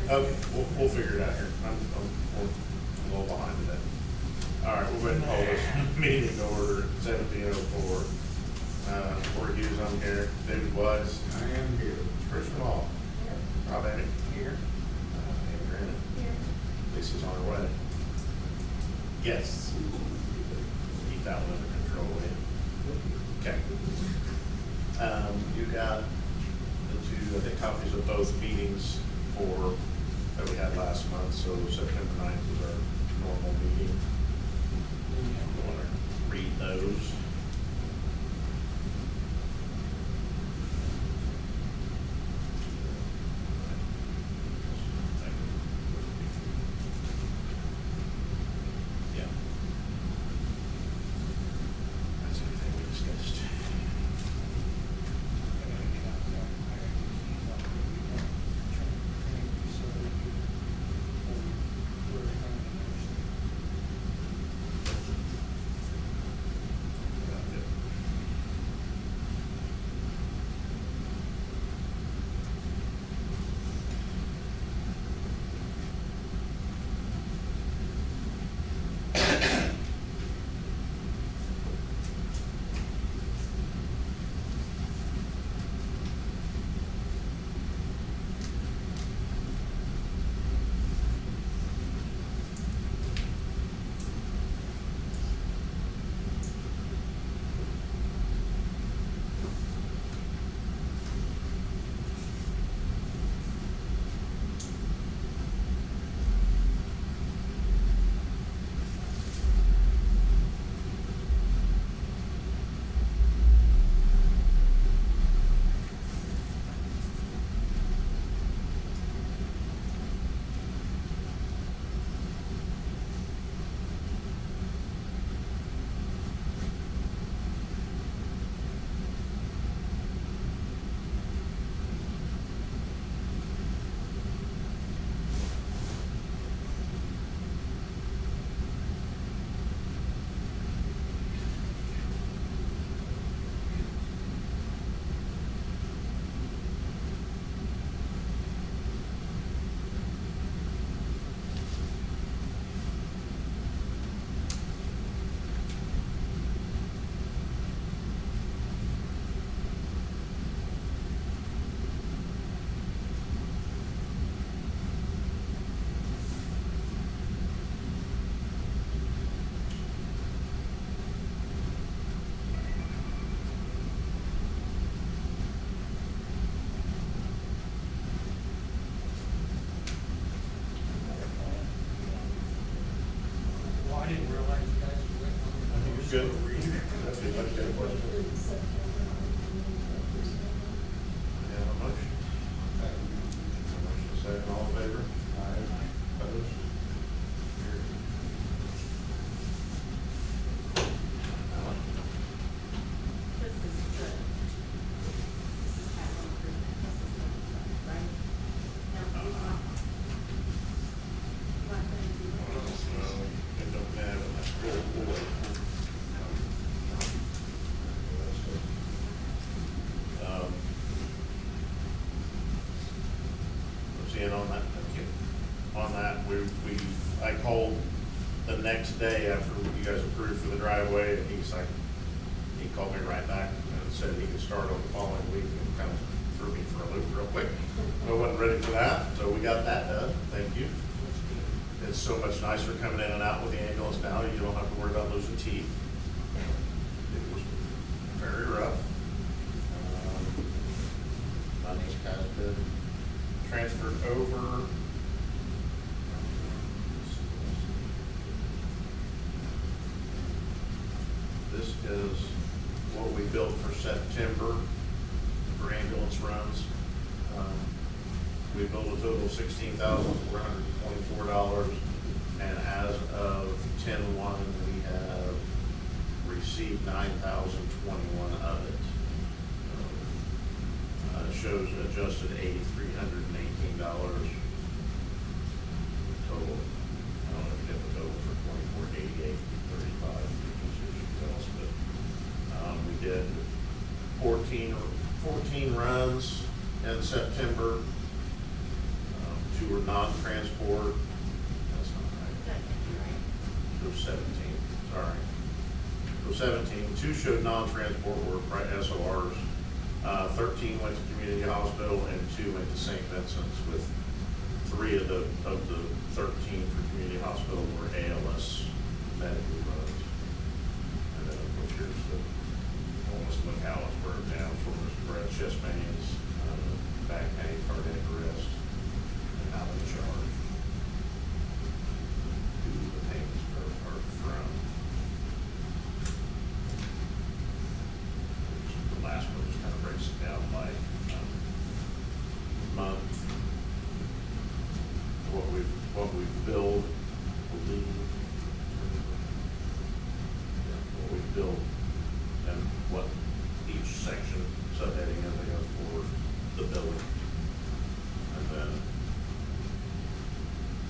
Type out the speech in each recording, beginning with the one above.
Okay, we'll figure it out here. We're a little behind today. All right, we'll go ahead and call this meeting to order at 17:04. Corey Hughes, I'm here. David Wise. I am here. Christian Law. Rob Annie. Here. Andy Granite. Lisa's on her way. Yes. Keep that one under control, will you? Okay. You got the two, I think, copies of both meetings that we had last month, so September 9th was our normal meeting. You want to read those? Yeah. That's everything we discussed. Well, I didn't realize you guys went on. I think it's good. That's it. Let's get a question. Yeah, a motion. Motion second, all in favor? Aye. Opposed? Carried. This is capital improvement, this is what it's like, right? No, you want them to do it? It don't matter. We'll wait. Seeing on that, I called the next day after you guys approved for the driveway, and he called me right back and said he could start on the following week, and kind of threw me for a loop real quick. I wasn't ready for that, so we got that done, thank you. It's so much nicer coming in and out with the ambulance now, you don't have to worry about losing teeth. It was very rough. Money has been transferred over. This is what we built for September for ambulance runs. We billed a total of $16,424, and as of 10/1, we have received 9,021 of it. It shows adjusted $8,318 total. I don't know if you have the total for 2488.35, but we did 14 runs in September. 2 were non-transport, that's not right. So 17, sorry. So 17, 2 showed non-transport were SORs. 13 went to community hospital and 2 went to St. Vincent's, with 3 of the 13 for community hospital were ALS medical roads. And then of course here's the almost locales broke down for breast, chest pains, back pain, cardiac arrest, and how they charge. Who the payments are from. The last one just kind of breaks it down by month, what we've billed, what we've billed, and what each section subheading is, I guess, for the billing. And then,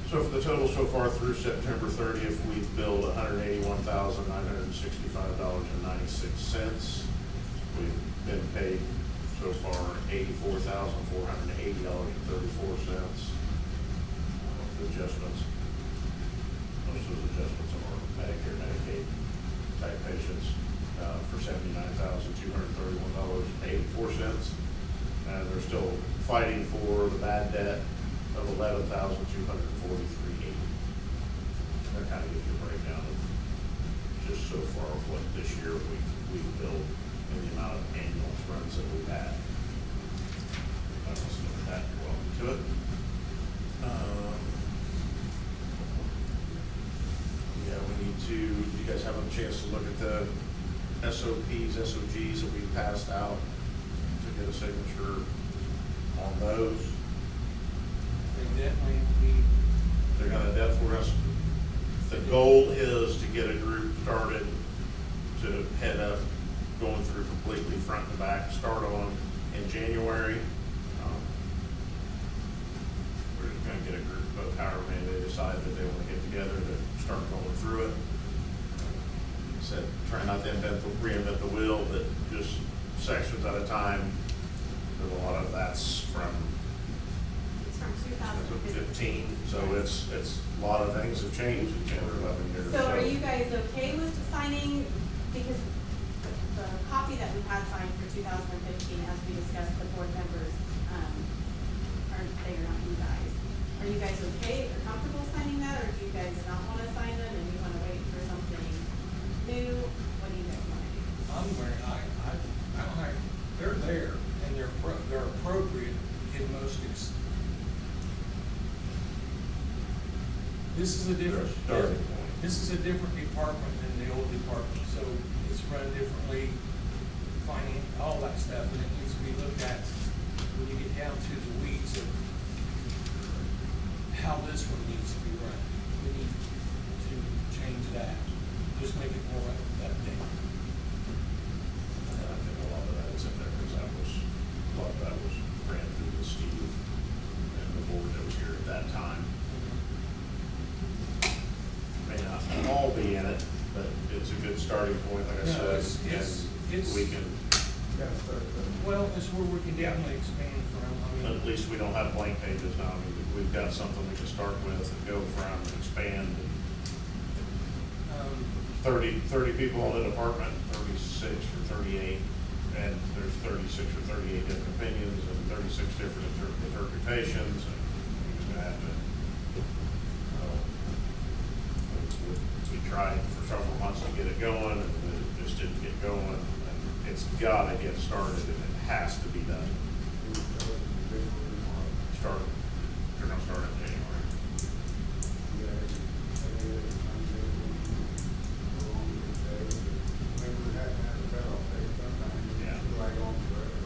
so for the total so far through September 30th, we've billed $181,965.96. We've been paid so far $84,480.34. Adjustments. Most of those adjustments are Medicare, Medicaid type patients for $79,231.84. And they're still fighting for the bad debt of $11,243.80. That kind of gives you a breakdown of just so far of what this year we've billed and the amount of ambulance runs that we've had. Let's look at that. Welcome to it. Yeah, we need to, you guys have a chance to look at the SOPs, SOGs that we passed out to get a signature on those. They definitely need, They're gonna definitely, the goal is to get a group started to head up, going through completely front and back, start on in January. We're just gonna get a group of however many they decide that they wanna get together to start going through it. Said, try not to reinvent the wheel, but just sections at a time. There's a lot of that's from It's from 2015. 15, so it's a lot of things have changed in 10 or 11 years. So are you guys okay with signing, because the copy that we had signed for 2015, as we discussed, the board members, they are not you guys. Are you guys okay or comfortable signing that, or do you guys not want to sign them and you want to wait for something new? What do you guys want to do? I'm wearing, I don't like, they're there and they're appropriate in most this is a different, They're a starting point. this is a different department than the old department, so it's run differently, finance, all that stuff, and it needs to be looked at when you get down to the weeds of how this one needs to be run. We need to change that, just make it more updated. And I think a lot of that is in there, because a lot of that was ran through with Steve and the board that was here at that time. May not all be in it, but it's a good starting point, like I No, said. it's- And we can, Well, it's where we can definitely expand from, I mean. at least we don't have blank pages now. I mean, we've got something we can start with and go from, and expand. 30 people in the department, 36 or 38, and there's 36 or 38 different opinions and 36 different interpretations, and we're just gonna have to, we tried for several months to get it going, and it just didn't get going, and it's gotta get started, and it has to be done. They're gonna start in January.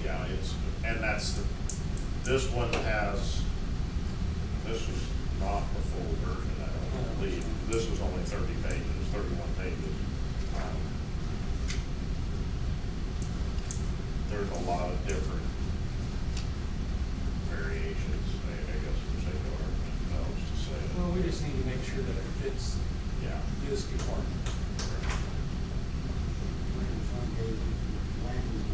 Yeah, and that's this one has, this is not the full version, I don't believe. This was only 30 pages, 31 pages. There's a lot of different variations, I guess, for sake of argument, else to say. Well, we just need to make sure that it fits Yeah. this department. Some cases, language,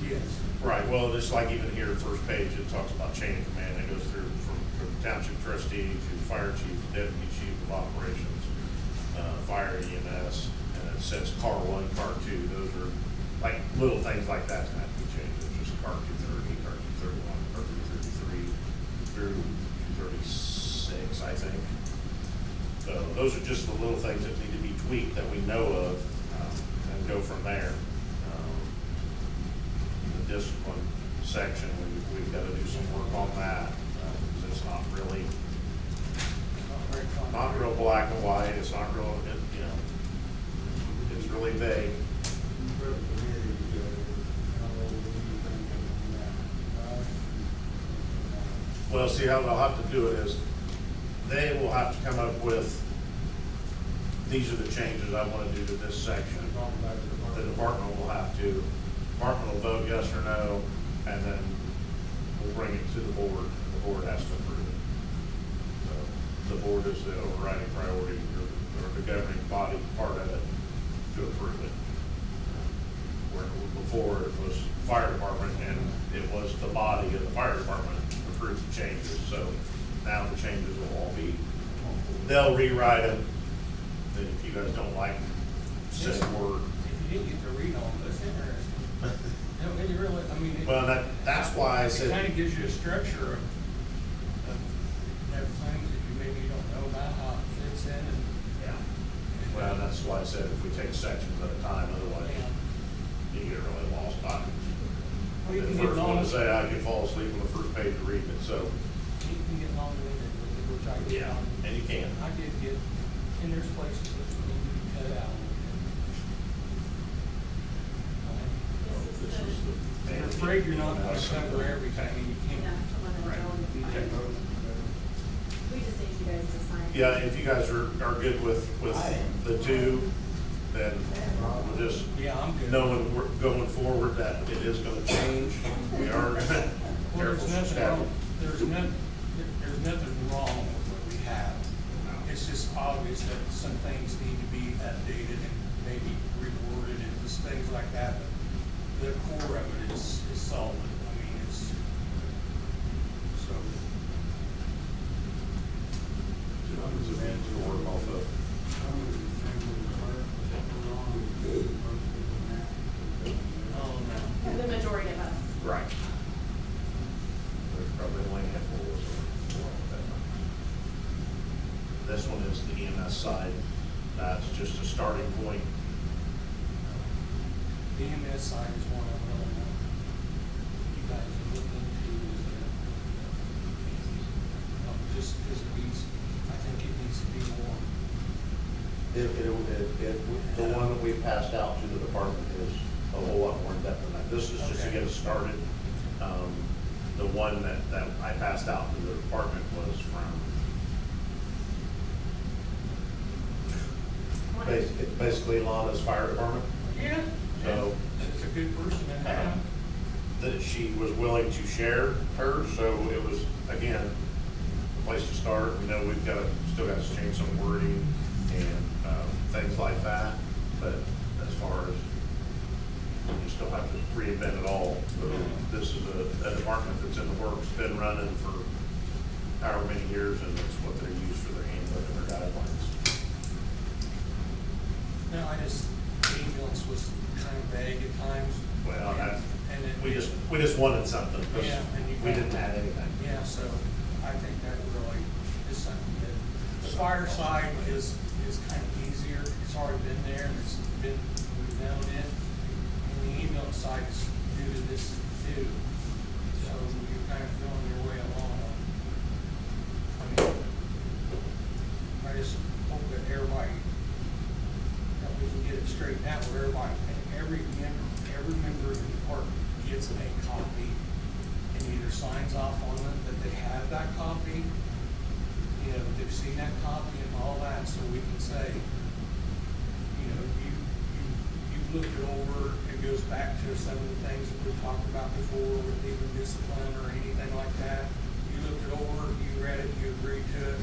Yes. Right, well, just like even here, first page, it talks about chain of command. It goes through from township trustee to fire chief, deputy chief of operations, fire EMS, and it says car 1, car 2. Those are like little things like that that have to be changed. It's just car 230, car 231, car 233 through 236, I think. So those are just the little things that need to be tweaked that we know of, and go from there. The discipline section, we've got to do some work on that, because it's not really, not real black and white, it's not real, it's really vague. Well, see, how they'll have to do it is, they will have to come up with, these are the changes I want to do to this section. The department will have to, department will vote yes or no, and then we'll bring it to the board, and the board has to approve it. So the board is the overriding priority, or the governing body part of it, to approve it. Where before it was fire department, and it was the body of the fire department approved the changes, so now the changes will all be, they'll rewrite them, and if you guys don't like said word. If you didn't get to read all this, interesting. No, it really, I mean. Well, that's why I said. It kind of gives you a structure of things that you maybe don't know about, how it fits in and. Yeah. Well, that's why I said if we take sections at a time, otherwise Yeah. you get really lost on it. Well, you The can get first one to lost. say I could fall asleep on the first page of reading it, so. You can get long-winded with it, which I get on. And you can. I did get, and there's places that need to be cut out. This is the, I'm afraid you're not gonna cover everything, and you yeah, can't. the one that we already. We just need you guys to sign. Yeah, if you guys are good with the two, then we'll just, Yeah, I'm good. knowing we're going forward that it is gonna change, we are gonna, Well, careful there's nothing wrong, staffing. there's nothing wrong with what we have. It's just obvious that some things need to be updated and maybe reworded and just things like that. But the core of it is solid. I mean, it's, so. To work off of. Oh, no. The majority of us. Right. There's probably only a handful of us. This one is the EMS side. That's just a starting point. The EMS side is one I really want you guys to look into is just because it needs, I think it needs to be more. The one that we passed out to the department is a whole lot more in depth than that. This is just to get us started. The one that I passed out to the department was from, it's basically Lana's fire department. Yeah. So- It's a good person in there. That she was willing to share her, so it was, again, a place to start. We know we've still got to change some wording and things like that, but as far as, you still have to reinvent it all. So this is a department that's in the works, been running for however many years, and it's what they use for their handbook and their guidelines. No, ambulance was kind of vague at times. Well, that, And it- we just wanted something, because Yeah, and you we got- didn't add anything. Yeah, so I think that really is something that, the fire side is kind of easier. It's already been there and we've known it. And the ambulance side is due to this too. So you're kind of feeling your way along. I mean, I just hope that everybody, that we can get it straightened out where everybody, every member of the department gets a copy and either signs off on it that they have that copy, you know, they've seen that copy and all that, so we can say, you know, you looked it over, it goes back to some of the things that we've talked about before with even discipline or anything like that. You looked it over, you read it, you agreed to it.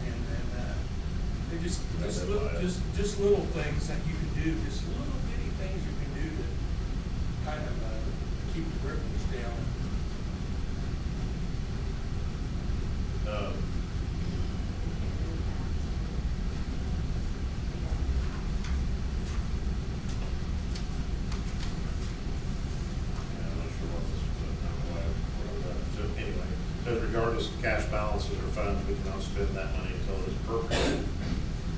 And then, they just little things that you can do, just little bitty things you can do to kind of, keep the ripples down. Yeah, I'm not sure what this, so anyway, so regardless of cash balances or funds, we cannot spend that money until it is appropriate.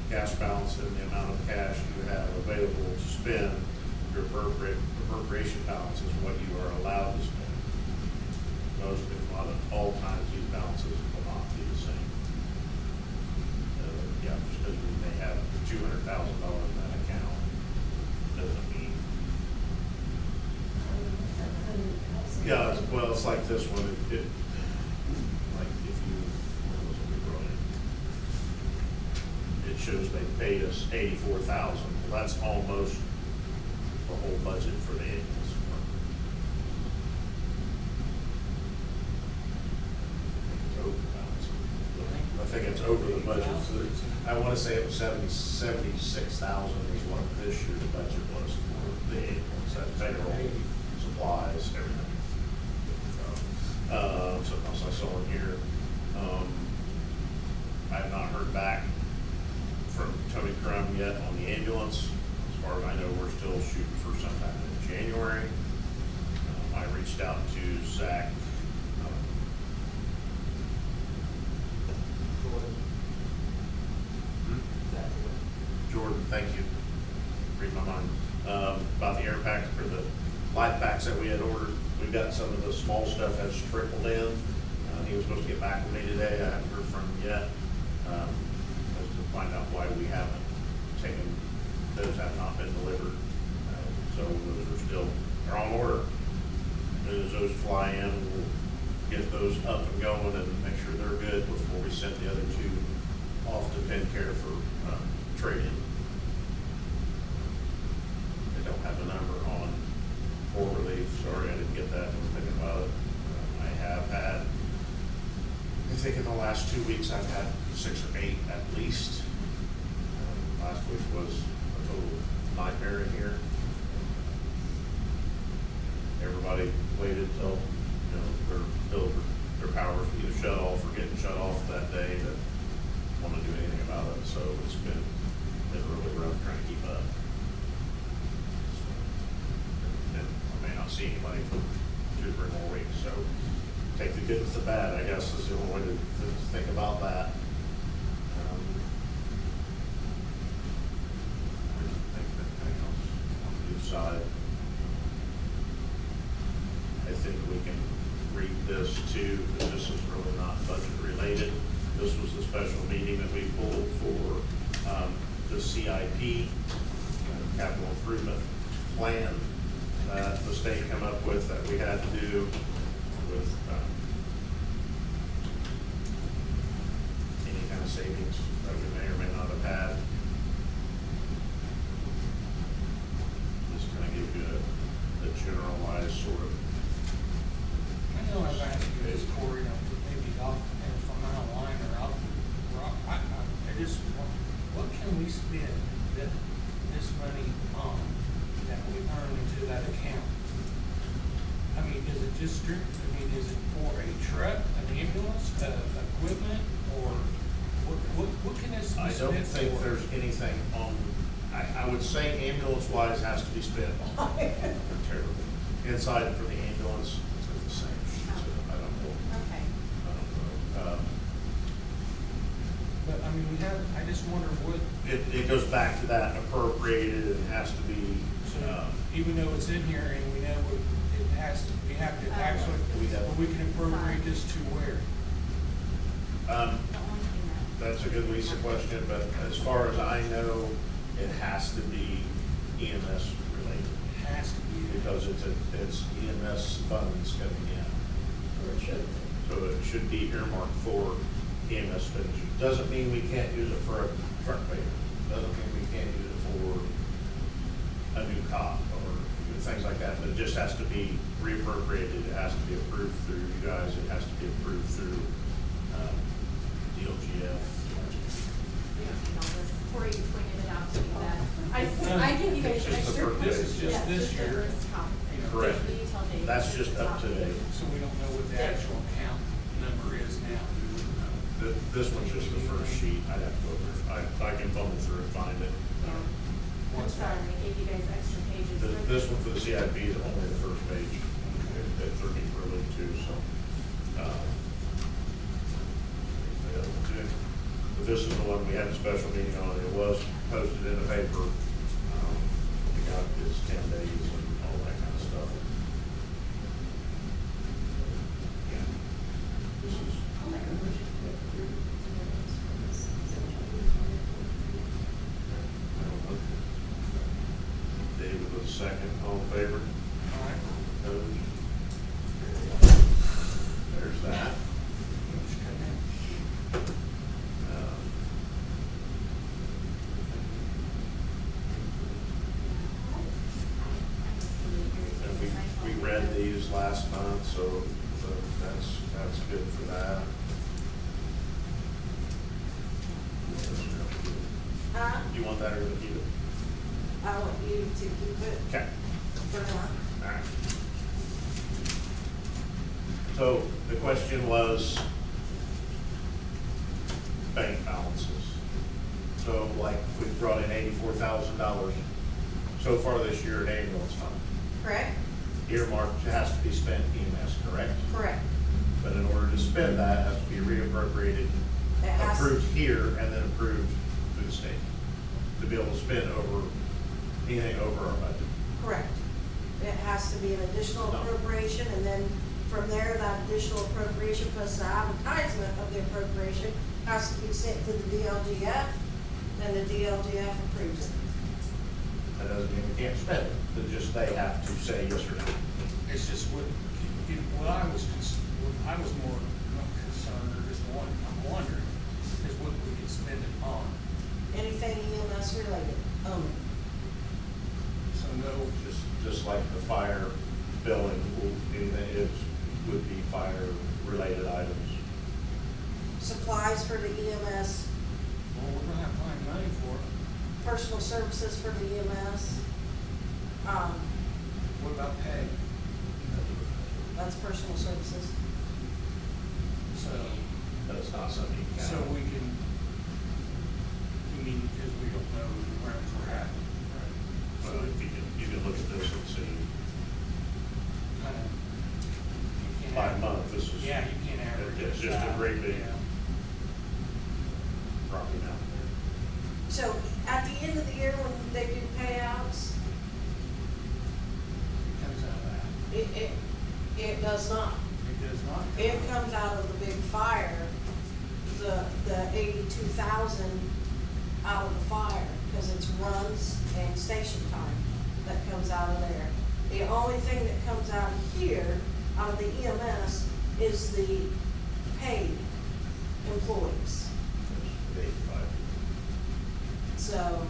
Cash balance and the amount of cash you have available to spend, your appropriation balance is what you are allowed to spend. Most, if not at all times, these balances will not be the same. Yeah, just because we may have $200,000 in that account, doesn't mean. Yeah, well, it's like this one, like if you, what was it we wrote it? It shows they paid us $84,000, well, that's almost the whole budget for the ambulance. I think it's over the budget. I want to say it was 76,000 is what this year's budget was for the ambulance, that's payroll, supplies, everything. Something else I saw in here, I have not heard back from Tony Crum yet on the ambulance. As far as I know, we're still shooting for sometime in January. I reached out to Zach. Jordan, thank you. Read my mind. About the air packs or the life packs that we had ordered. We've got some of the small stuff has trickled in. He was supposed to get back with me today. I haven't heard from him yet. Just to find out why we haven't taken, those have not been delivered. So those are still, they're on order. As soon as those fly in, we'll get those up and going and make sure they're good before we send the other two off to Penn Care for trade-in. They don't have the number on poor relief. Sorry, I didn't get that when thinking about it. I have had, I think in the last 2 weeks, I've had 6 or 8 at least. Last week was a total nightmare in here. Everybody waited till, their powers either shut off or getting shut off that day that want to do anything about it. So it's been really rough trying to keep up. And I may not see anybody for 2 or 3 more weeks. So take the good with the bad, I guess, is the only way to think about that. I don't think that anything else on the new side. I think we can read this too, but this is really not budget related. This was the special meeting that we pulled for the CIP, capital improvement plan that the state come up with that we had to do with any kind of savings that we may or may not have had. Just kind of give you a generalized sort of. I know I've asked you this, Corey, maybe off, if I'm out of line or out, I just, what can we spend this money on that we earn into that account? I mean, is it just strict, is it for a truck, an ambulance, equipment, or what can this be I spent for? don't think there's anything on, I would say ambulance-wise has to be spent on. They're terrible. Inside for the ambulance, it's the same. I don't know. Okay. I don't know. But, I mean, I just wonder what, It goes back to that appropriated, it has to be, even though it's in here and we know it has to, we have to actually, we can appropriate this to where? The only thing that's a good Lisa question, but as far as I know, it has to be EMS related. It has to be. Because it's EMS funds coming in. Or it should. So it should be earmarked for EMS expenditure. Doesn't mean we can't use it for a truck payment. Doesn't mean we can't use it for a new cop or things like that. But it just has to be reappropriated. It has to be approved through you guys. It has to be approved through DLGF. we don't need all this. Corey pointed it out to me that, I give you guys It's just the extra. first- This is just Yeah, this the year. first copy. Correct. The detailed data. date. That's just up to date. So we don't know what the actual account number is now, we wouldn't know. This one's just the first sheet, I'd have to go over, I can fumble through and find it. Yeah. I'm sorry, I gave you guys extra pages. This one for the CIP is only the first page, it threw me for a loop too, so. The other one too. But this is the one we had a special meeting on, it was posted in the paper. We got this 10 days and all that kind of stuff. Yeah. This is. David was second, all in favor? All right. Opposed? There's that. Just come in. And we read these last month, so that's good for that. You want that or to keep it? I want you to keep it Okay. for now. All right. So the question was bank balances. So like we brought in $84,000 so far this year in ambulance fund. Correct? Earmarked has to be spent EMS, correct? Correct. But in order to spend that, it has to be reappropriated, It has- approved here and then approved through the state to be able to spend over, anything over our budget. Correct. It has to be an additional No. appropriation, and then from there, that additional appropriation plus the advertisement of the appropriation has to be sent to the DLGF, and the DLGF approves it. That doesn't mean we can't spend it, but just they have to say yes or no. It's just what I was more not concerned, or just I'm wondering, is what we could spend it on. Anything EMS related, only. So no, Just like the fire billing, would be fire-related items. Supplies for the EMS, well, we're gonna have to find money for it. personal services for the EMS. What about pay? That's personal services. So, But it's not something you can. so we can, because we don't know where we're at. Well, if you can look at this and see, Kind of, you can't. by average- month, this is. Yeah, you can't average. It's it just a out. great big Yeah. property down there. So at the end of the year, when they do payouts, It comes out of that. it does not. It does not. come It out. comes out of the big fire, the 82,000 out of the fire, because it's runs and station time that comes out of there. The only thing that comes out of here, out of the EMS, is the paid employees. There's 85. So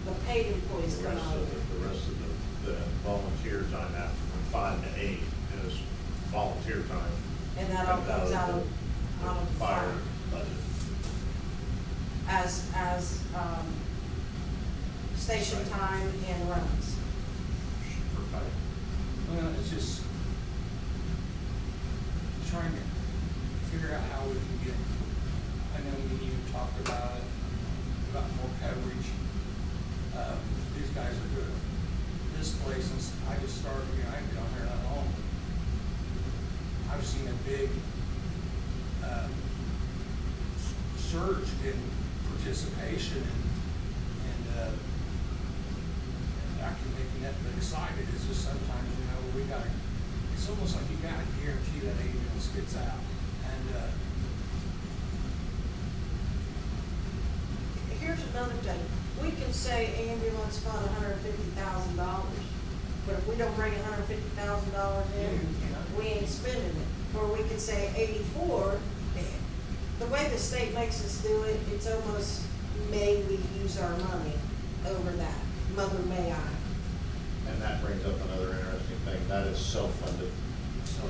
the paid employees The come rest out of of it. the rest of the volunteer time after from 5 to 8 is volunteer time. And that all comes out of the fire budget. as, station Right. time and runs. For fire. Well, it's just trying to figure out how we can get, I know you talked about it, about more coverage. These guys are good. This place, since I just started, I haven't been on here that long. I've seen a big, surge in participation and I can make nothing excited, it's just sometimes, we gotta, it's almost like you gotta guarantee that ambulance gets out. And, Here's another thing, we can say ambulance fund $150,000, but if we don't bring $150,000 in, we ain't spending it. Or we could say 84, the way the state makes us do it, it's almost may we use our money over that, mother may I. And that brings up another interesting thing, that is self-funded. so,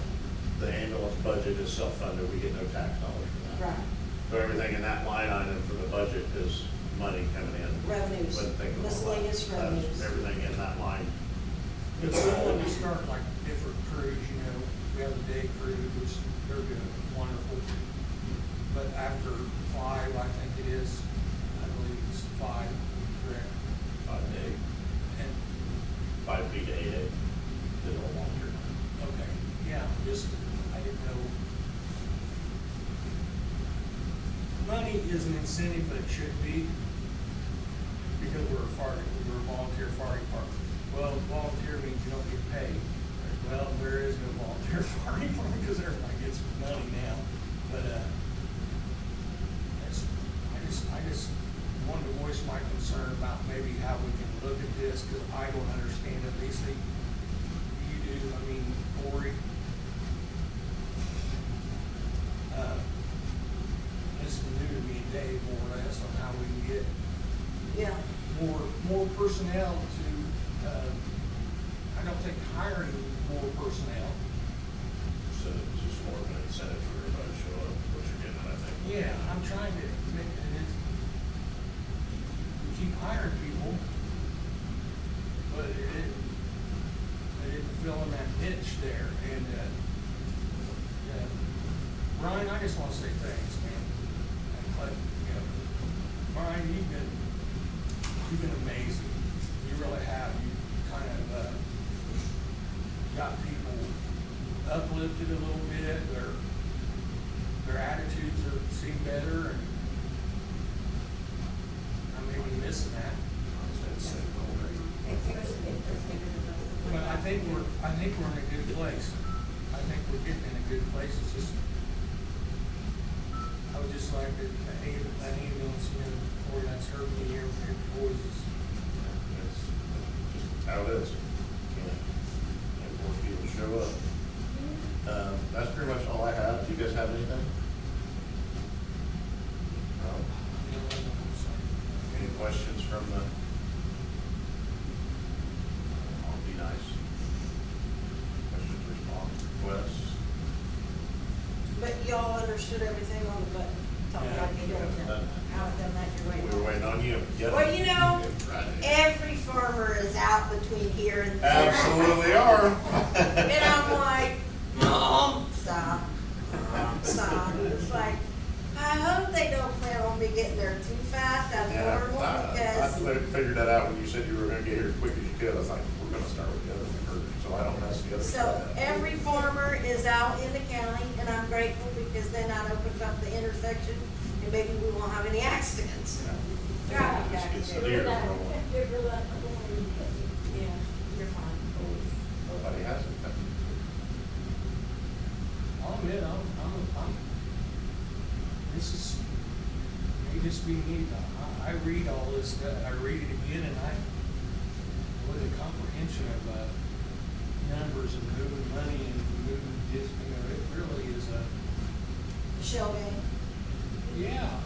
The ambulance budget is self-funded, we get no tax dollars for that. Right, So everything in that line item for the budget is money coming in. revenues, Wasn't thinking about that. miscellaneous revenues. That's everything in that line If we want to start like different crews, you know, we have a day crew, which they're good, wonderful. But after 5, I think it is, I believe it's 5, correct? 5 to 8, And, 5 feet to 8, they don't want your. okay, yeah, just, I didn't know. Money is an incentive, but it should be, because we're a volunteer fire department. Well, volunteer means you don't get paid. Well, there is no volunteer fire department because everybody gets money now, but, I just wanted to voice my concern about maybe how we can look at this, because I don't understand it, at least you do, I mean, Cory. This is new to me, Dave, more or less, on how we can get Yeah, more personnel to, I don't think hiring more personnel. So it's just more of an incentive for everybody to show up, what you're getting at, I think. Yeah, I'm trying to make, and it's, we keep hiring people, but it didn't fill in that niche there, and, Ryan, I just wanna say thanks, man. And like, you know, Ryan, you've been amazing, you really have, you kind of, got people uplifted a little bit, their attitudes seem better, and I may be missing that. But I think we're in a good place. I think we're getting in a good place. It's just, I would just like to, that ambulance, you know, or that's hurt me here, boys is, It's just how it is. Can't force people to show up. That's pretty much all I have. Do you guys have anything? No? you know, Any questions from the? I'll be nice. Questions, response, requests? but y'all understood everything on the button, talking Yeah, about you we haven't don't, done haven't done that, you're We waiting. were waiting on you. Get it. Well, you know, Right. every farmer is out between here and there. Absolutely are. And I'm like, Mom, stop, stop. It's like, I hope they don't plan on me getting there too fast, that's Yeah, normal, I because, figured that out when you said you were gonna get here as quick as you could. I was like, we're gonna start with the other one first, so I don't mess the other so side up. every farmer is out in the county, and I'm grateful because then that opens up the intersection, and maybe we won't have any accidents. Yeah. Just gets the deer rolling. Yeah, you're fine. Nobody has it. I'll admit, this is, may just be me, but I read all this stuff, I read it again, and with a comprehension of, numbers and moving money and moving this, you know, it really is Shell game. yeah,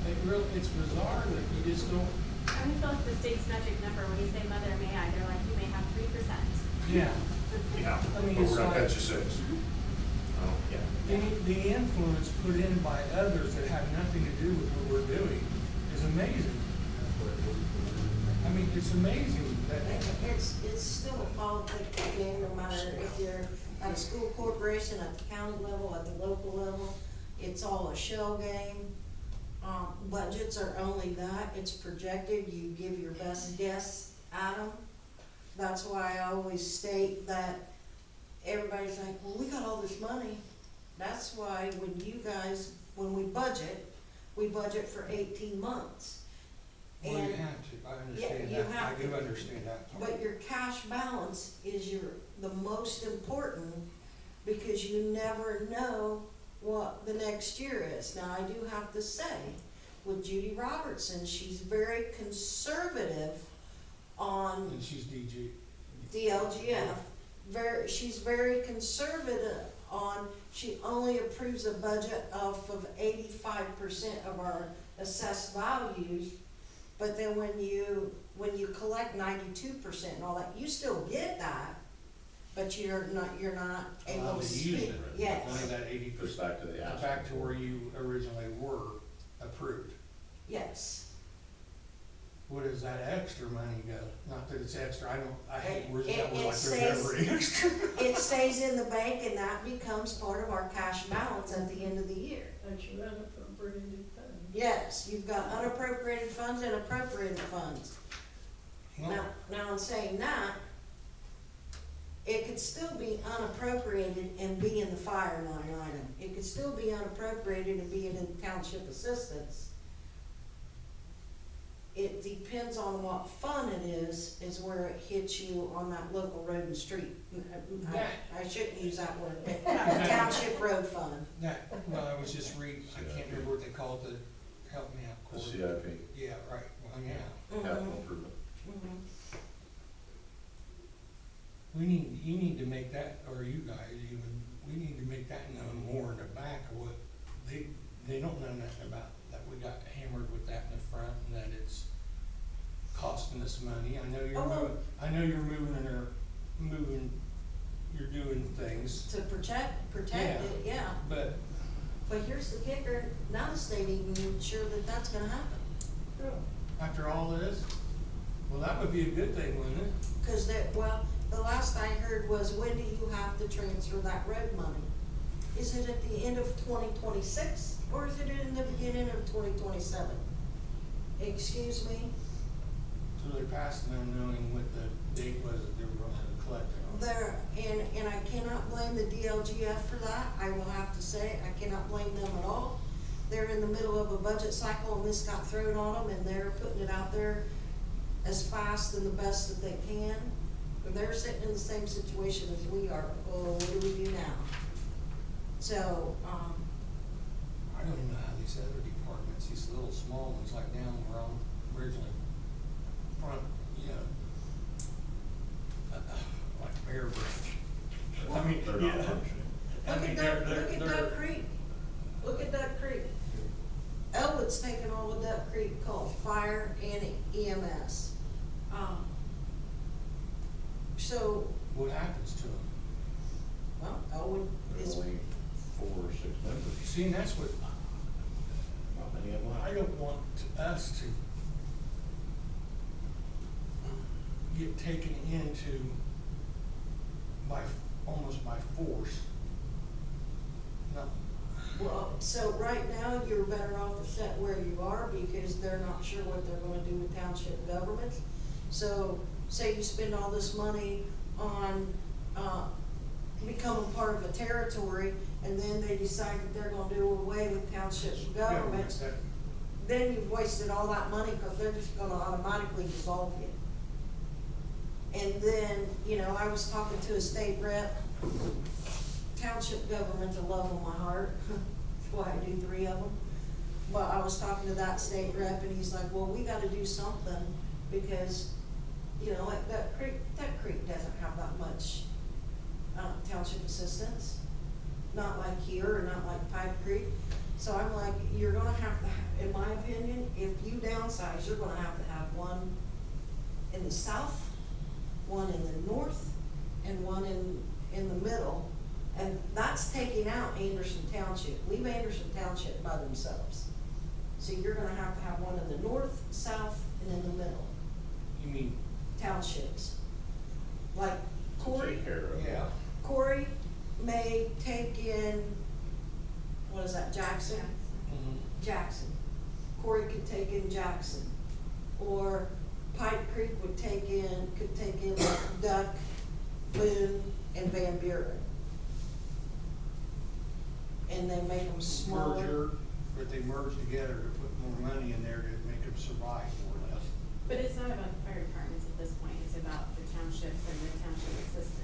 it's bizarre that you just don't, I mean, feel like the state's magic number, when you say mother may I, they're like, you may have 3%. yeah. Yeah, I but mean, we're it's gonna like- cut you 6. Oh, yeah. The influence put in by others that have nothing to do with what we're doing is amazing. I mean, it's amazing that, It's still a politics game, no matter if you're at a school corporation, at the county level, at the local level. It's all a shell game. Budgets are only that, it's projected, you give your best guess at them. That's why I always state that everybody's like, well, we got all this money. That's why when we budget for 18 months. well, you And- have to, I understand Yeah, you that, I have do to. understand that. But your cash balance is the most important, because you never know what the next year is. Now, I do have to say, with Judy Robertson, she's very conservative on And she's DG. DLGF. She's very conservative on, she only approves a budget of 85% of our assessed values. But then when you collect 92% and all that, you still get that, but you're not able Allowed to to use speak. it. Yes, None of that 80%. Goes back to the ask. Back to where you originally were approved. yes. what does that extra money go? Not that it's extra, I hate words It- that were it like there's stays- never extra. It stays in the bank and that becomes part of our cash balance at the end of the year. Don't you unappropriated funds? Yes, you've got unappropriated funds and appropriated funds. Now in saying that, it could still be unappropriated and be in the fire line item. It could still be unappropriated and be in township assistance. It depends on what fund it is where it hits you on that local road and street. I shouldn't use that word, but township road fund. That, well, I was just reading, I can't remember what they call it, to help me out. The Cory. CIP, Yeah, right, well, yeah. capital Mhm, improvement. mhm. You need to make that, or you guys even, we need to make that known more in the back of what, they don't know nothing about, that we got hammered with that in the front, and that it's costing us money. I know you're Oh, well- moving, I know you're you're doing things, To protect it, yeah. but But here's the kicker, now the state ain't sure that that's gonna happen. after all this, well, that would be a good thing, wouldn't it? Cause the last I heard was, when do you have to transfer that road money? Is it at the end of 2026 or is it in the beginning of 2027? Excuse me? So they're passing on knowing what the date was that they were gonna collect it on. There, and I cannot blame the DLGF for that, I will have to say, I cannot blame them at all. They're in the middle of a budget cycle and this got thrown on them and they're putting it out there as fast and the best that they can. And they're sitting in the same situation as we are, oh, what do we do now? So, I don't even know how these other departments, these little small ones like down where I'm originally front, you know, like Bear Bridge. I mean, They're yeah. not functioning. I look mean, at they're- Duck Creek, look at Duck Creek. Elwood's taking all of Duck Creek calls, fire and EMS. So, What happens to them? well, Elwood There's is, only 4 or 6 members, See, and that's what, not many of them. I don't want us to get taken into almost by force. No, well, so right now, you're better off to set where you are because they're not sure what they're gonna do with township governments. So, say you spend all this money on, becoming part of a territory, and then they decide that they're gonna do away with township governments, that- then you've wasted all that money, cause they're just gonna automatically dissolve you. And then, you know, I was talking to a state rep, township government's a love of my heart, that's why I do 3 of them. But I was talking to that state rep and he's like, well, we gotta do something, because, you know, like that creek doesn't have that much, township assistance. Not like here, or not like Pipe Creek. So I'm like, you're gonna have to, in my opinion, if you downsize, you're gonna have to have one in the south, one in the north, and one in the middle. And that's taking out Anderson Township. Leave Anderson Township by themselves. So you're gonna have to have one in the north, south, and in the middle, You mean, townships. Like Corey, Take care of. yeah, Corey may take in, what is that, Jackson? mhm. Jackson. Corey could take in Jackson. Or Pipe Creek could take in Duck, Boone, and Van Buren. And they make them smaller. merger, but they merge together to put more money in there to make them survive more or less. But it's not about the fire departments at this point, it's about the townships and the township assistance.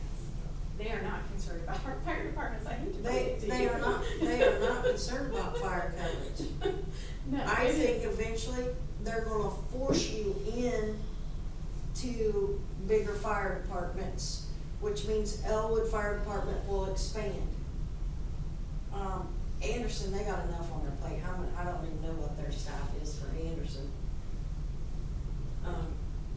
They are not concerned about our fire departments, I hate to break it to you. They are not concerned about fire coverage. No, I it think is. eventually they're gonna force you in to bigger fire departments, which means Elwood Fire Department will expand. Anderson, they got enough on their plate, how many, I don't even know what their staff is for Anderson.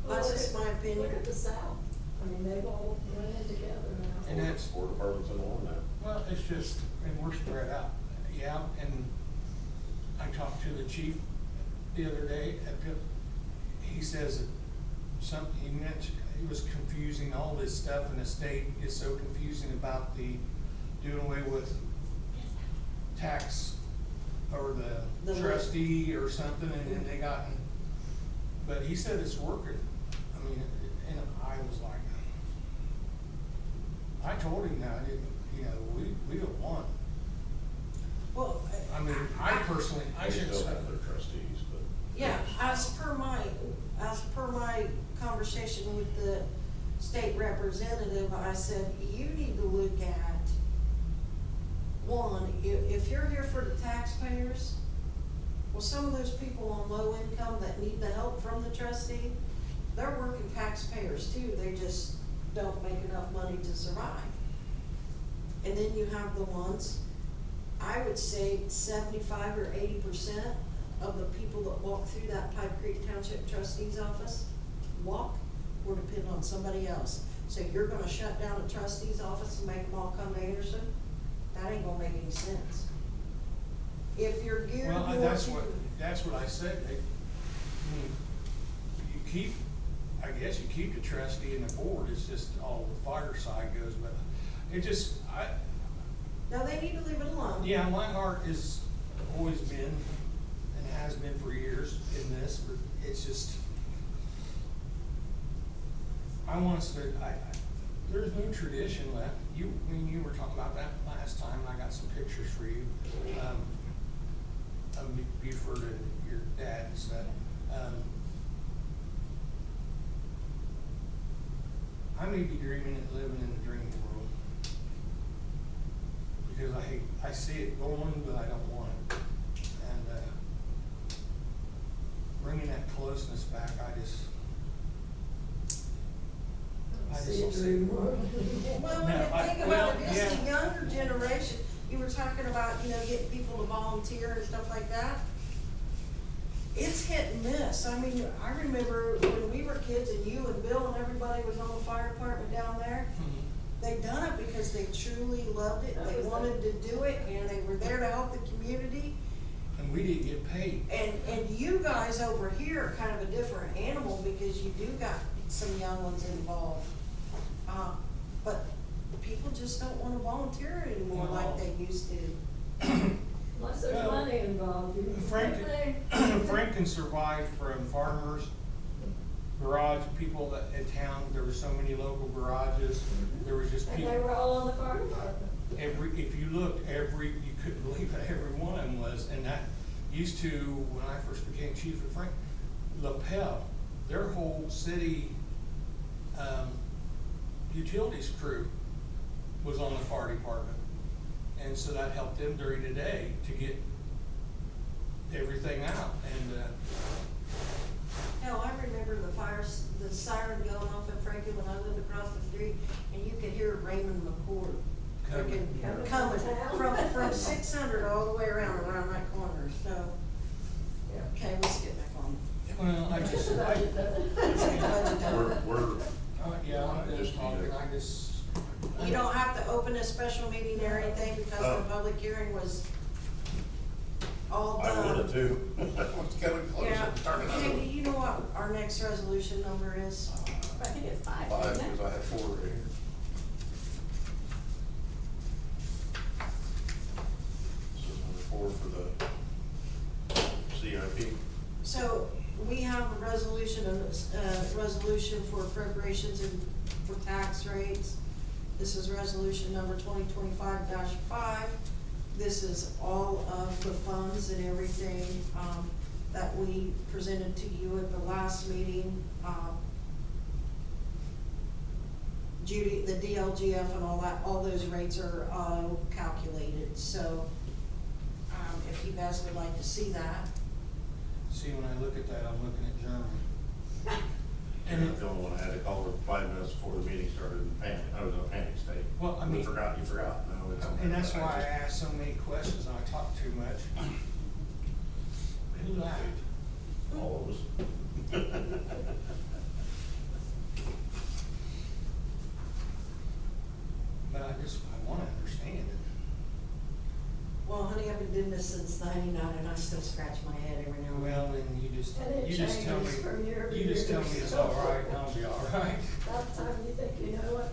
That's just my opinion. Look at the south, I mean, they've all run in together now. And that's, 4 departments in one now. well, it's just, and we're spread out, yeah, and I talked to the chief the other day, he says that he mentioned, he was confusing all this stuff, and the state is so confusing about the doing away with tax or The the trustee or something, and then they got, but he said it's working. I mean, and I was like, I told him that, I didn't, you know, we don't want, Well, I mean, I personally, I They shouldn't still say. have their trustees, but. yeah, as per my conversation with the state representative, I said, you need to look at, one, if you're here for the taxpayers, well, some of those people on low income that need the help from the trustee, they're working taxpayers too, they just don't make enough money to survive. And then you have the ones, I would say 75 or 80% of the people that walk through that Pipe Creek Township trustee's office walk or depend on somebody else. So you're gonna shut down the trustee's office and make them all come to Anderson? That ain't gonna make any sense. If you're geared more Well, to. that's what I said, I mean, I guess you keep the trustee and the board, it's just all the fire side goes, but it just, No, they need to leave it alone. yeah, my heart has always been, and has been for years in this, but it's just, I want us to, there's no tradition left. You were talking about that last time, and I got some pictures for you, of Buford and your dad and stuff. I may be dreaming and living in a dream world. Because I see it going, but I don't want it. And, bringing that closeness back, I just See don't a see dream it. world. Well, when No, you think well, about it, it's the yeah. younger generation, you were talking about, getting people to volunteer and stuff like that. It's hit and miss. I mean, I remember when we were kids and you and Bill and everybody was on the fire department down there, they done it because they truly loved it, they wanted to do it, and they were there to help the community. And we didn't get paid. And you guys over here are kind of a different animal because you do got some young ones involved. But people just don't wanna volunteer anymore like they used to. Unless there's Well, money involved. Frank can survive from farmers, garage people that in town, there were so many local garages, there was just And people. they were all on the fire department. If you looked, you couldn't believe it, every one of them was, and that used to, when I first became chief of Frank, LaPel, their whole city, utilities crew was on the fire department. And so that helped them during the day to get everything out, and, Hell, I remember the siren going off in Franklin when I lived across the street, and you could hear Raymond McCord Coming. coming from 600 all the way around that corner, so, Yeah. okay, let's get back on. well, I Just just, about it, doesn't We're, yeah, I'm just talking, I just. You don't have to open a special meeting or anything because the public hearing was all I done. wanted to, it's getting closer, Yeah, turn another hey, do one. you know what our next resolution number is? I think it's 5, Five, isn't it? because I had 4 right here. This is number 4 for the CIP. So, we have a resolution for appropriations and for tax rates. This is resolution number 2025-5. This is all of the funds and everything, that we presented to you at the last meeting. Judy, the DLGF and all that, all those rates are, calculated, so, if you guys would like to see that. See, when I look at that, I'm looking at Germany. And I'm the only one I had to call her 5 minutes before the meeting started in panic, I was in a panic state. Well, I mean- You forgot, no, it's. And that's why I ask so many questions and I talk too much. Who laughed? All of us. But I wanna understand it. Well, honey, I've been doing this since '99 and I still scratch my head every now and then. Well, then you just And it tell me, changes from year to you just year. tell me it's all right, and I'll be all right. By the time you think you know it,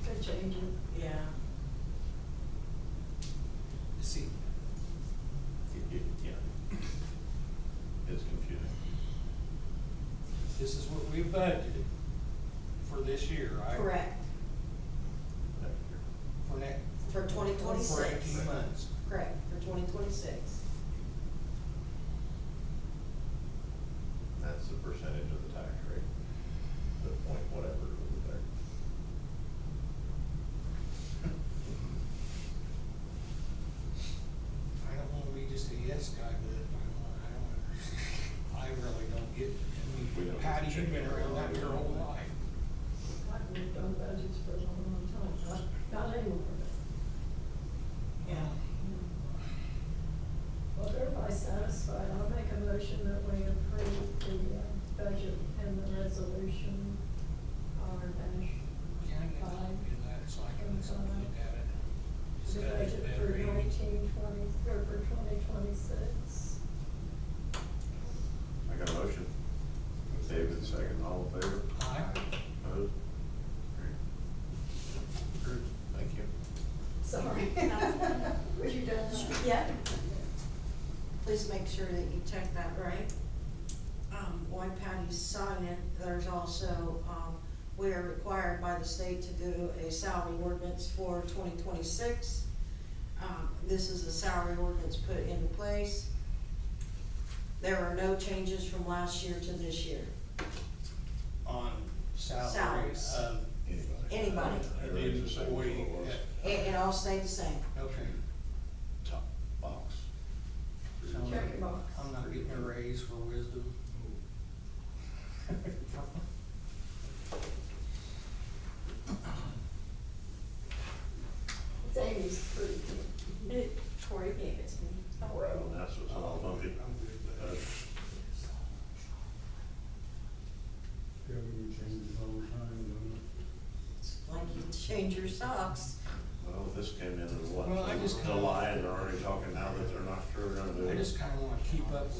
they change it. Yeah. See, Yeah. It's confusing. this is what we budgeted for this year, right? Correct, For next, for for 2026. 18 months. Correct, for 2026. That's the percentage of the tax rate, the point whatever over there. I don't wanna be just a yes guy, but I really don't get, We don't Patty, get to you've been change around our that your whole life. I've worked on budgets for a long, long time, not anymore, but. Yeah. Well, if everybody's satisfied, I'll make a motion that we approve the budget and the resolution, R dash, Can I get a copy of that so I can look at it? the budget for 1920, or for 2026. I got a motion. David, second, all in favor? Aye. Opposed? Carried. Approved. Thank you. Sorry. Was you done? Yeah. Please make sure that you check that right. While Patty's signing it, there's also, we are required by the state to do a salary ordinance for 2026. This is a salary ordinance put into place. There are no changes from last year to this year. On salary Salaries. of Anybody. Everything's the same as what it was. It all stayed the same. Okay. Top box. So Check your box. I'm not getting a raise for wisdom. It's Amy's pretty good. Tori gave it to me. Well, that's what's all funky. I'm good with that. Yeah, we change it all the time, don't It's like you change your socks. Well, this came in as what, Well, I just kinda- July, and they're already talking now that they're not sure they're gonna do it. I just kinda wanna keep up with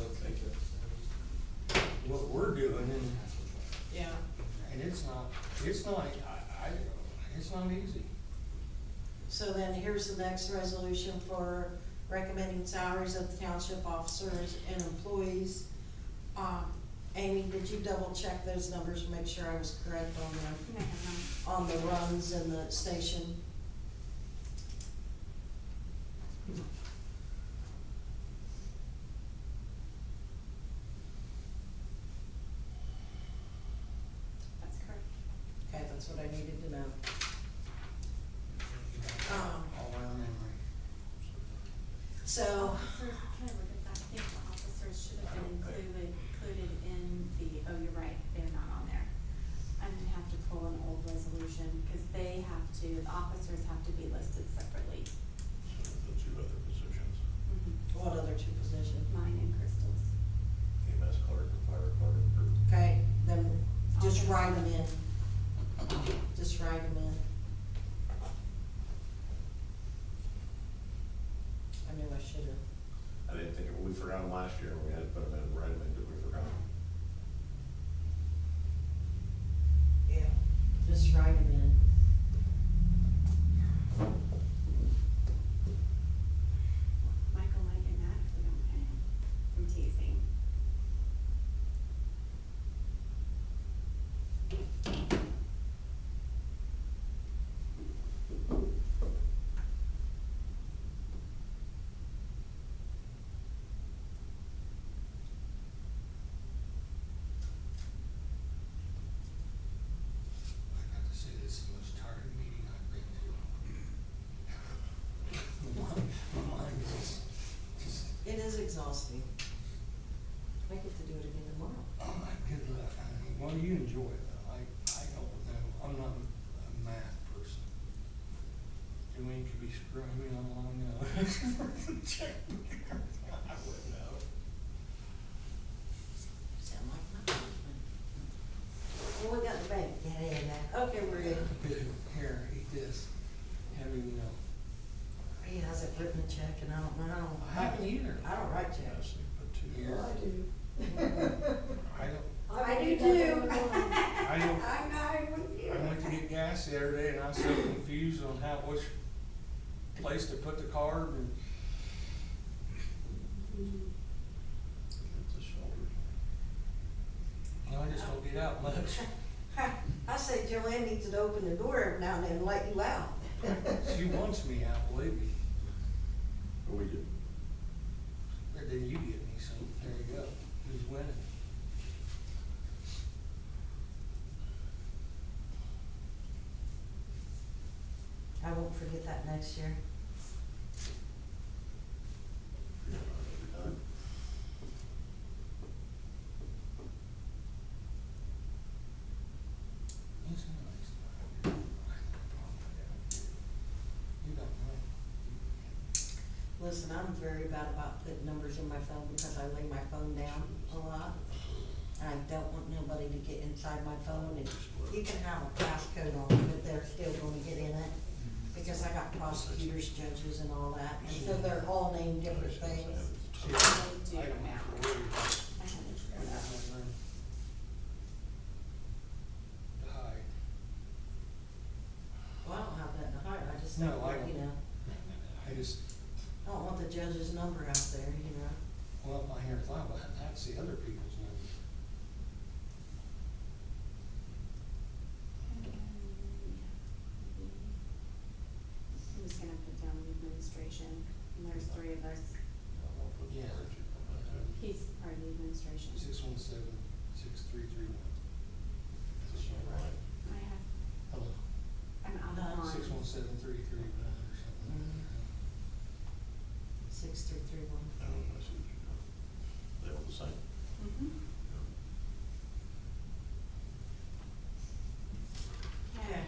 what we're doing Yeah. and it's not easy. So then here's the next resolution for recommending salaries of the township officers and employees. Amy, did you double check those numbers and make sure I was correct on You them, may have on the runs and the station? That's correct. Okay, that's what I needed to know. All our memory. So, Officers, can I look at that? I think the officers should have been included in the, oh, you're right, they're not on there. I'm gonna have to pull an old resolution, cause they have to, the officers have to be listed separately. So the two other positions, what other two positions? Mine and Crystal's. EMS clerk and fire clerk, or Okay, then just Okay. write them in. Just write them in. I knew I should have. I didn't think, we forgot them last year, we had to put them in, write them in, because we forgot them. Yeah. Just write them in. Michael might get mad if we don't pay him. I'm teasing. I got to say, this is the most tiring meeting I've been to. My mind is just, It is exhausting. I get to do it again tomorrow. oh my good luck. Well, you enjoy it, though. I don't know, I'm not a math person. Joanne could be screwing me along, check me. I wouldn't know. Sound like my husband. Well, we got the bank. Yeah. Okay, we're good. Here, eat this. Have you know, He hasn't written a check and I don't know. I haven't either. I don't write checks. Yeah. Well, I do. I don't, I do wouldn't too. have done it. I don't, I'm with you. I went to get gas the other day and I was so confused on which place to put the card and. It's a shoulder. No, I just don't get out much. I say Joanne needs to open the door every now and then and let you out. She wants me out, believe me. But we do. But then you get me, so there you go. Who's winning? I won't forget that next year. He's nice. You don't know. Listen, I'm very bad about putting numbers in my phone because I lay my phone down a lot. And I don't want nobody to get inside my phone, and you can have a passcode on it, but they're still gonna get in it. Because I got prosecutors, judges and all that, and so they're all named different things. See, I do I don't now. have to worry about it. I haven't I set got up. no room to hide. Well, I don't have that to hide, I just No, don't I want, don't. you know, I just, I don't want the judge's number out there, you know. well, I never thought about it. That's the other people's numbers. I'm just gonna put down the administration, and there's three of us. Yeah. He's part of the administration. 617-6331. I have, Hello. I'm out of line. 617-3331 or something. Mhm. 6331. I don't know, I see what you're doing. They all the same. Mhm. Okay.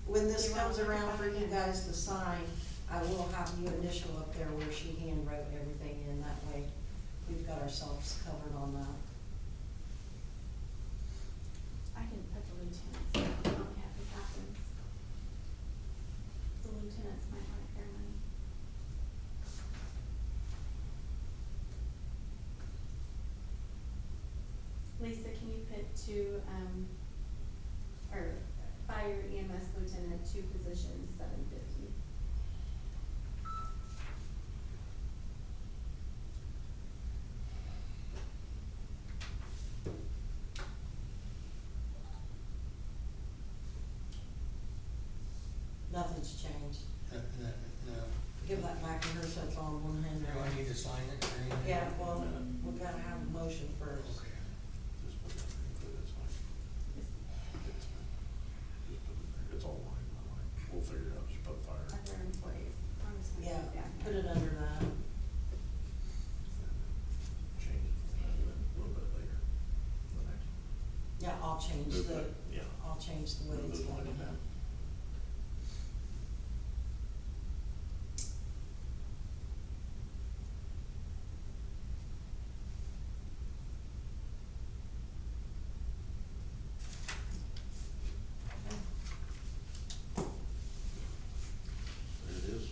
When this You wanna comes look at around that for you again? guys to sign, I will have you initial up there where she hand wrote everything in, that way we've got ourselves covered on that. I didn't put the lieutenants, I don't have the captains. The lieutenants might like their money. Lisa, can you put two, or fire EMS lieutenant, two positions, $750? Nothing's changed. No. Give that back to her so it's all in one hand. Do I need to sign it or anything? Yeah, well, we gotta have a motion first. Okay. Just put it in, that's fine. Is Just put it there, it's all line by line. We'll figure it out, just put fire. other employees, I'm just gonna Yeah, put it down put here. it under that. Change it a little bit later. The next one. Yeah, I'll change Move the, that, yeah. I'll change the way Move it's those going. lines down. There it is.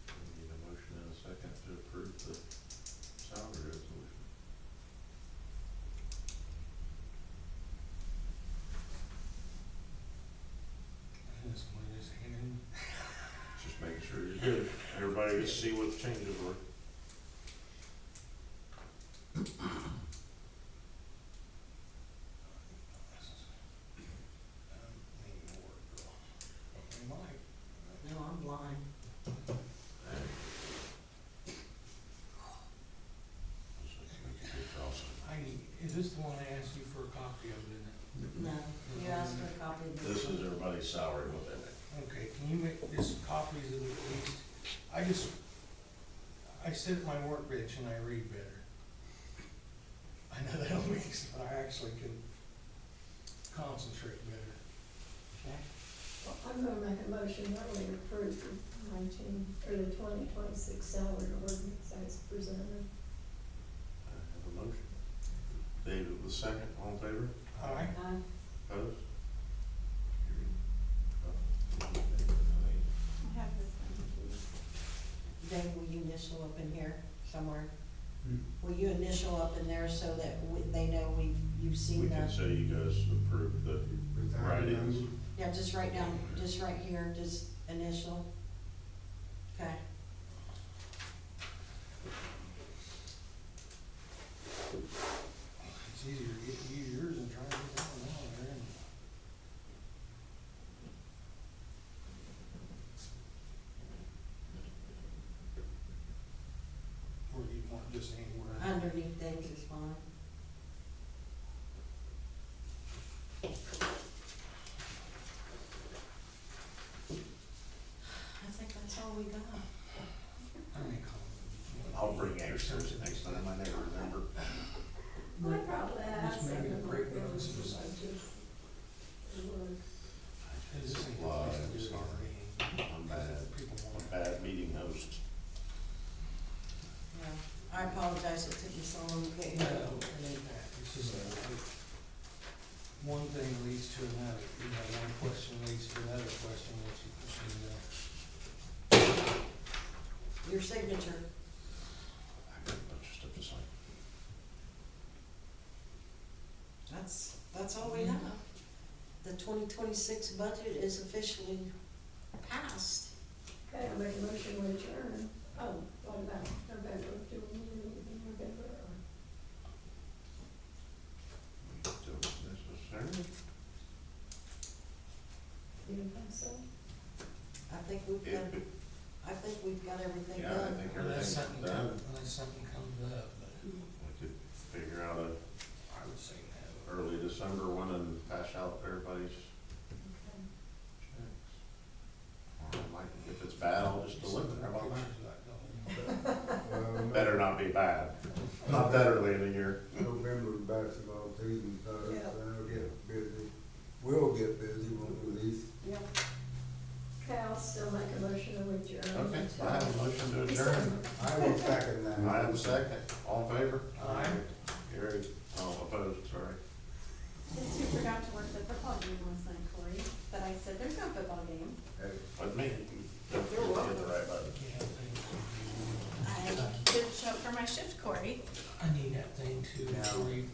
We need a motion and a second to approve the salary resolution. I just wanna just hand in. Just making sure you're good. Everybody can see what the changes were. Need more work, girl. We might. No, I'm blind. I need, is this the one I asked you for a copy of, isn't it? No, you asked for a copy of This is everybody's salary, what they make. Okay, can you make just copies of it at least? I sit at my workbench and I read better. I know that don't make sense, but I actually can concentrate better. Okay. Well, I'm gonna make a motion that we approve the 2026 salary ordinance as presented. I have a motion. David with the second, all in favor? Aye. Opposed? Carried. somewhere? Hmm. Will you initial up in there so that they know you've We seen can the, say you guys approved the Without the write-ins. number? yeah, just write down, just right here, just initial. Okay. It's easier to get you yours than trying to get that one on there. Or you want just anywhere. Underneath things is fine. I think that's all we got. I may call them. I'll bring extras next time, I never remember. I probably asked Just maybe them the to break go notes to is- budget. It was, This ain't Live, the place to do sorry. it. I'm bad, People I'm want a bad meeting host. Yeah, I apologize, it took me so long to get No, here. it ain't that, it's just one thing leads to another, you know, one question leads to another question, which you push Your signature. I got a bunch of stuff to sign. That's all we have. The 2026 budget is officially passed. okay, I make a motion to adjourn. Oh, what about November? Do we need anything in November or? Don't necessarily. You don't think so? I think we've got everything Yeah, I done. think you. Unless everything's something done. unless something comes up, but We could figure out a I would say no. early December one and pass out everybody's Okay. checks. Or I might, if it's bad, I'll just deliver, how about that? Well, Better not be bad, not that early in the year. November basketball season starts, Yeah. that'll get busy. We'll get busy, won't we, Lisa? Yep. Okay, I'll still make a motion to adjourn. Okay, until I have a motion to adjourn. December. I will second that. I have a second, all in favor? Aye. Gary, oh, opposed, sorry. Guess who forgot to work the football game last night, Corey? But I said, there's no football game. Hey, With me, don't forget to hit the right button. I didn't show up for my shift, Corey. I need that thing too, Now- before you